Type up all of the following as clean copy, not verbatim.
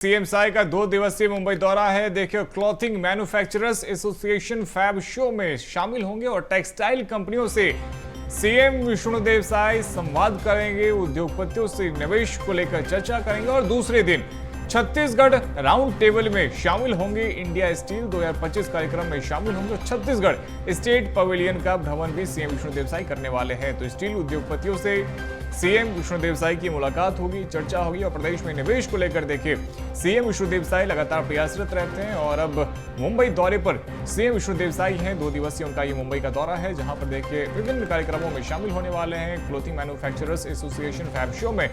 CM Sai का 2 दिवसीय मुंबई दौरा है। देखिए, clothing manufacturers association fab show में शामिल होंगे और टेक्सटाइल कंपनियों से सीएम विष्णुदेव साई संवाद करेंगे, उद्योगपतियों से निवेश को लेकर चर्चा करेंगे और दूसरे दिन छत्तीसगढ़ राउंड टेबल में शामिल होंगे। इंडिया स्टील 2025 कार्यक्रम में शामिल होंगे और छत्तीसगढ़ स्टेट पवेलियन का भ्रमण भी सीएम विष्णुदेव साई करने वाले हैं। तो स्टील उद्योगपतियों से सीएम विष्णुदेव साई की मुलाकात होगी, चर्चा होगी और प्रदेश में निवेश को लेकर देखिए सीएम विष्णुदेव साई लगातार प्रयासरत रहते हैं और अब मुंबई दौरे पर सीएम विष्णुदेव साई हैं। 2 दिवसीय उनका ये मुंबई का दौरा है, जहां पर देखिए विभिन्न कार्यक्रमों में शामिल होने वाले हैं। Clothing manufacturers association fab show में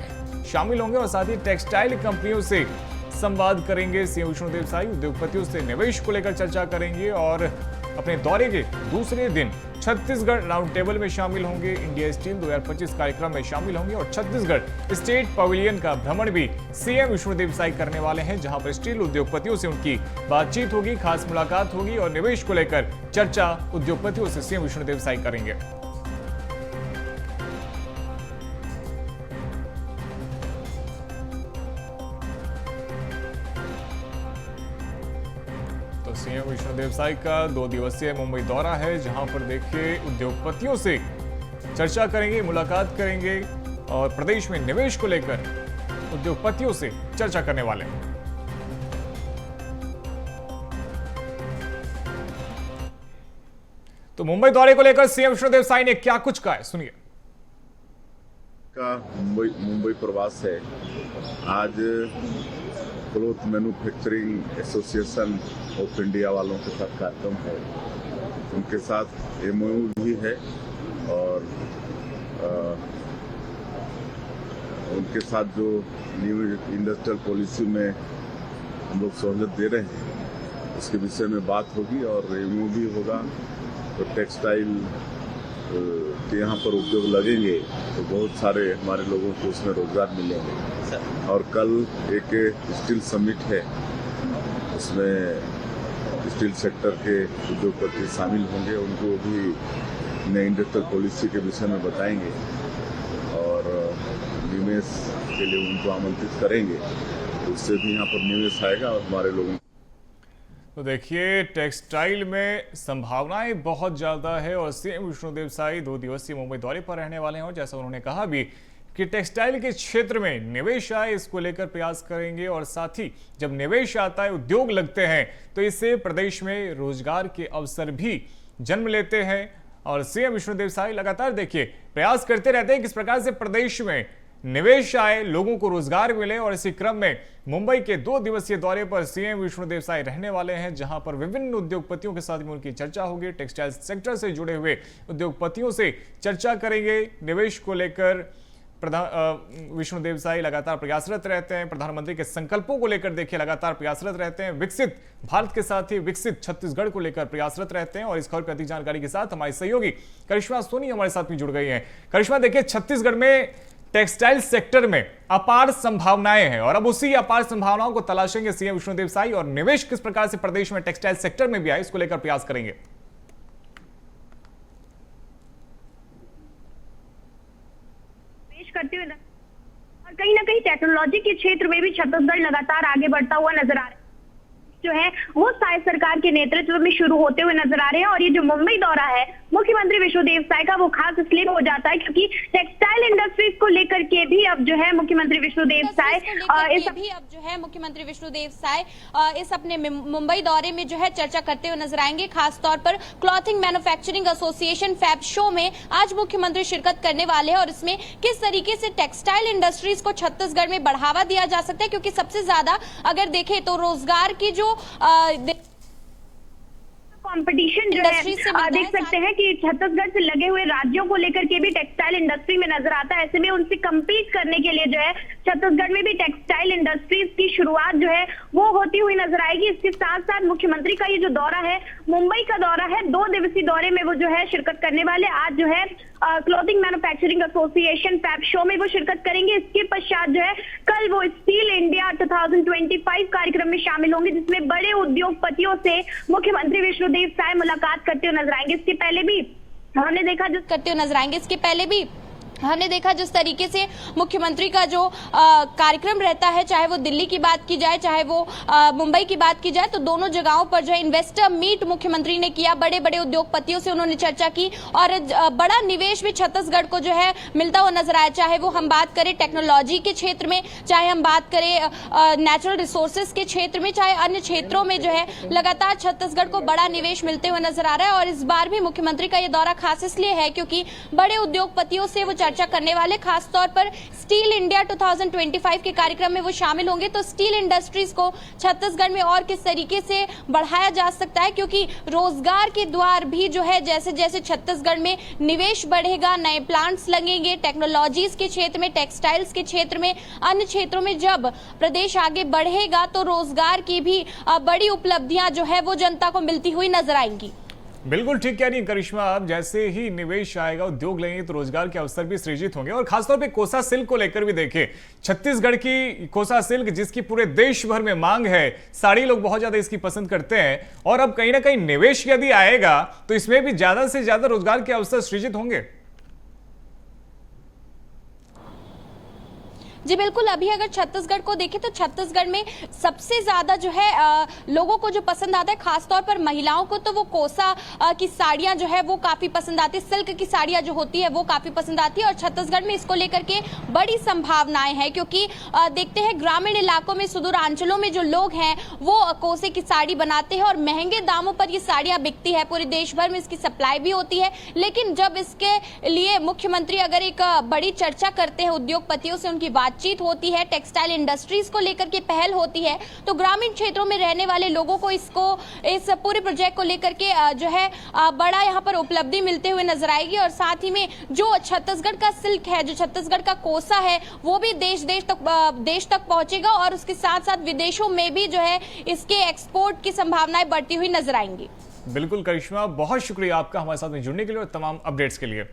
शामिल होंगे और साथ ही टेक्सटाइल कंपनियों से संवाद करेंगे सीएम विष्णुदेव साई। उद्योगपतियों से निवेश को लेकर चर्चा करेंगे और अपने दौरे के दूसरे दिन छत्तीसगढ़ राउंड टेबल में शामिल होंगे। इंडिया स्टील 2025 कार्यक्रम में शामिल होंगे और छत्तीसगढ़ स्टेट पवेलियन का भ्रमण भी सीएम विष्णुदेव साई करने वाले हैं, जहां पर स्टील उद्योगपतियों से उनकी बातचीत होगी, खास मुलाकात होगी और निवेश को लेकर चर्चा उद्योगपतियों से सीएम विष्णुदेव साई करेंगे। तो सीएम विष्णुदेव साई का 2 दिवसीय मुंबई दौरा है, जहां पर देखिए उद्योगपतियों से चर्चा करेंगे, मुलाकात करेंगे और प्रदेश में निवेश को लेकर उद्योगपतियों से चर्चा करने वाले हैं। तो मुंबई दौरे को लेकर सीएम विष्णुदेव साई ने क्या कुछ कहा है, सुनिए। का मुंबई प्रवास है। आज cloth manufacturing association of India वालों के साथ कार्यक्रम है, उनके साथ एमओयू भी है और उनके साथ जो न्यू इंडस्ट्रियल पॉलिसी में हम लोग सहूलियत दे रहे हैं उसके विषय में बात होगी और एमओयू भी होगा। तो टेक्सटाइल के यहाँ पर उद्योग लगेंगे तो बहुत सारे हमारे लोगों को उसमें रोजगार मिलेंगे। और कल एक स्टील समिट है, उसमें स्टील सेक्टर के उद्योगपति शामिल होंगे, उनको भी नई इंडस्ट्रियल पॉलिसी के विषय में बताएंगे और निवेश के लिए उनको आमंत्रित करेंगे, उससे भी यहाँ पर निवेश आएगा और हमारे लोगों। तो देखिए, टेक्सटाइल में संभावनाएं बहुत ज्यादा है और सीएम विष्णुदेव साई 2 दिवसीय मुंबई दौरे पर रहने वाले हैं और जैसा उन्होंने कहा भी कि टेक्सटाइल के क्षेत्र में निवेश आए, इसको लेकर प्रयास करेंगे और साथ ही जब निवेश आता है, उद्योग लगते हैं तो इससे प्रदेश में रोजगार के अवसर भी जन्म लेते हैं। और सीएम विष्णुदेव साई लगातार देखिए प्रयास करते रहते हैं किस प्रकार से प्रदेश में निवेश आए, लोगों को रोजगार मिले और इसी क्रम में मुंबई के 2 दिवसीय दौरे पर सीएम विष्णुदेव साई रहने वाले हैं, जहां पर विभिन्न उद्योगपतियों के साथ भी उनकी चर्चा होगी। टेक्सटाइल सेक्टर से जुड़े हुए उद्योगपतियों से चर्चा करेंगे, निवेश को लेकर विष्णुदेव साई लगातार प्रयासरत रहते हैं। प्रधानमंत्री के संकल्पों को लेकर देखिए लगातार प्रयासरत रहते हैं। विकसित भारत के साथ ही विकसित छत्तीसगढ़ को लेकर प्रयासरत रहते हैं और इस खबर की अधिक जानकारी के साथ हमारी सहयोगी करिश्मा सोनी हमारे साथ भी जुड़ गई हैं। करिश्मा, देखिए छत्तीसगढ़ में टेक्सटाइल सेक्टर में अपार संभावनाएं हैं और अब उसी अपार संभावनाओं को तलाशेंगे सीएम विष्णुदेव साई और निवेश किस प्रकार से प्रदेश में टेक्सटाइल सेक्टर में भी आए, इसको लेकर प्रयास करेंगे। करते हुए और कहीं ना कहीं टेक्नोलॉजी के क्षेत्र में भी छत्तीसगढ़ लगातार आगे बढ़ता हुआ नजर आ रहा है, जो है वो साई सरकार के नेतृत्व में शुरू होते हुए नजर आ रहे हैं। और ये जो मुंबई दौरा है मुख्यमंत्री विष्णुदेव साई का, वो खास इसलिए हो जाता है क्योंकि टेक्सटाइल इंडस्ट्रीज को लेकर के भी अब जो है मुख्यमंत्री विष्णुदेव साई इस अपने मुंबई दौरे में जो है चर्चा करते हुए नजर आएंगे। खासतौर पर clothing manufacturing association fab show में आज मुख्यमंत्री शिरकत करने वाले हैं और इसमें किस तरीके से टेक्सटाइल इंडस्ट्रीज को छत्तीसगढ़ में बढ़ावा दिया जा सकता है, क्योंकि सबसे ज्यादा अगर देखें तो रोजगार की जो कंपटीशन जो है देख सकते हैं कि छत्तीसगढ़ से लगे हुए राज्यों को लेकर के भी टेक्सटाइल इंडस्ट्री में नजर आता है। ऐसे में उनसे कम्पीट करने के लिए जो है छत्तीसगढ़ में भी टेक्सटाइल इंडस्ट्रीज की शुरुआत जो है वो होती हुई नजर आएगी। इसके साथ साथ मुख्यमंत्री का ये जो दौरा है, मुंबई का दौरा है, 2 दिवसीय दौरे में वो जो है शिरकत करने वाले। आज जो है clothing manufacturing association fab show में वो शिरकत करेंगे। इसके पश्चात जो है कल वो स्टील इंडिया 2025 कार्यक्रम में शामिल होंगे, जिसमें बड़े उद्योगपतियों से मुख्यमंत्री विष्णुदेव साई मुलाकात करते हुए नजर आएंगे। इसके पहले भी हमने देखा करते हुए नजर आएंगे। इसके पहले भी हमने देखा जिस तरीके से मुख्यमंत्री का जो कार्यक्रम रहता है, चाहे वो दिल्ली की बात की जाए, चाहे वो मुंबई की बात की जाए, तो दोनों जगहों पर जो है इन्वेस्टर मीट मुख्यमंत्री ने किया। बड़े बड़े उद्योगपतियों से उन्होंने चर्चा की और बड़ा निवेश भी छत्तीसगढ़ को जो है मिलता हुआ नजर आया। चाहे वो हम बात करें टेक्नोलॉजी के क्षेत्र में, चाहे हम बात करें नेचुरल रिसोर्सेज के क्षेत्र में, चाहे अन्य क्षेत्रों में जो है लगातार छत्तीसगढ़ को बड़ा निवेश मिलते हुए नजर आ रहा है। और इस बार भी मुख्यमंत्री का यह दौरा खास इसलिए है क्योंकि बड़े उद्योगपतियों से वो चर्चा करने वाले, खासतौर पर स्टील इंडिया 2025 के कार्यक्रम में वो शामिल होंगे। तो स्टील इंडस्ट्रीज को छत्तीसगढ़ में और किस तरीके से बढ़ाया जा सकता है, क्योंकि रोजगार के द्वार भी जो है जैसे जैसे छत्तीसगढ़ में निवेश बढ़ेगा, नए प्लांट्स लगेंगे टेक्नोलॉजीज के क्षेत्र में, टेक्सटाइल्स के क्षेत्र में, अन्य क्षेत्रों में जब प्रदेश आगे बढ़ेगा तो रोजगार की भी बड़ी उपलब्धियां जो है वो जनता को मिलती हुई नजर आएंगी। बिल्कुल ठीक कह रही हैं करिश्मा। अब जैसे ही निवेश आएगा, उद्योग लगेंगे तो रोजगार के अवसर भी सृजित होंगे। और खासतौर पे कोसा सिल्क को लेकर भी देखिए, छत्तीसगढ़ की कोसा सिल्क जिसकी पूरे देश भर में मांग है, साड़ी लोग बहुत ज्यादा इसकी पसंद करते हैं, और अब कहीं ना कहीं निवेश यदि आएगा तो इसमें भी ज्यादा से ज्यादा रोजगार के अवसर सृजित होंगे। जी बिल्कुल, अभी अगर छत्तीसगढ़ को देखें तो छत्तीसगढ़ में सबसे ज्यादा जो है लोगों को जो पसंद आता है, खासतौर पर महिलाओं को, तो वो कोसा की साड़ियां जो है वो काफी पसंद आती है। सिल्क की साड़ियां जो होती है वो काफी पसंद आती है और छत्तीसगढ़ में इसको लेकर के बड़ी संभावनाएं हैं, क्योंकि देखते हैं ग्रामीण इलाकों में, सुदूरांचलों में जो लोग हैं वो कोसे की साड़ी बनाते हैं और महंगे दामों पर ये साड़ियां बिकती है। पूरे देश भर में इसकी सप्लाई भी होती है। लेकिन जब इसके लिए मुख्यमंत्री अगर एक बड़ी चर्चा करते हैं, उद्योगपतियों से उनकी बातचीत होती है, टेक्सटाइल इंडस्ट्रीज को लेकर के पहल होती है, तो ग्रामीण क्षेत्रों में रहने वाले लोगों को इस पूरे प्रोजेक्ट को लेकर के जो है बड़ा यहाँ पर उपलब्धि मिलते हुए नजर आएगी। और साथ ही में जो छत्तीसगढ़ का सिल्क है, जो छत्तीसगढ़ का कोसा है, वो भी देश तक पहुंचेगा और उसके साथ साथ विदेशों में भी जो है इसके एक्सपोर्ट की संभावनाएं बढ़ती हुई नजर आएंगी। बिल्कुल करिश्मा, बहुत शुक्रिया आपका हमारे साथ में जुड़ने के लिए और तमाम अपडेट्स के लिए।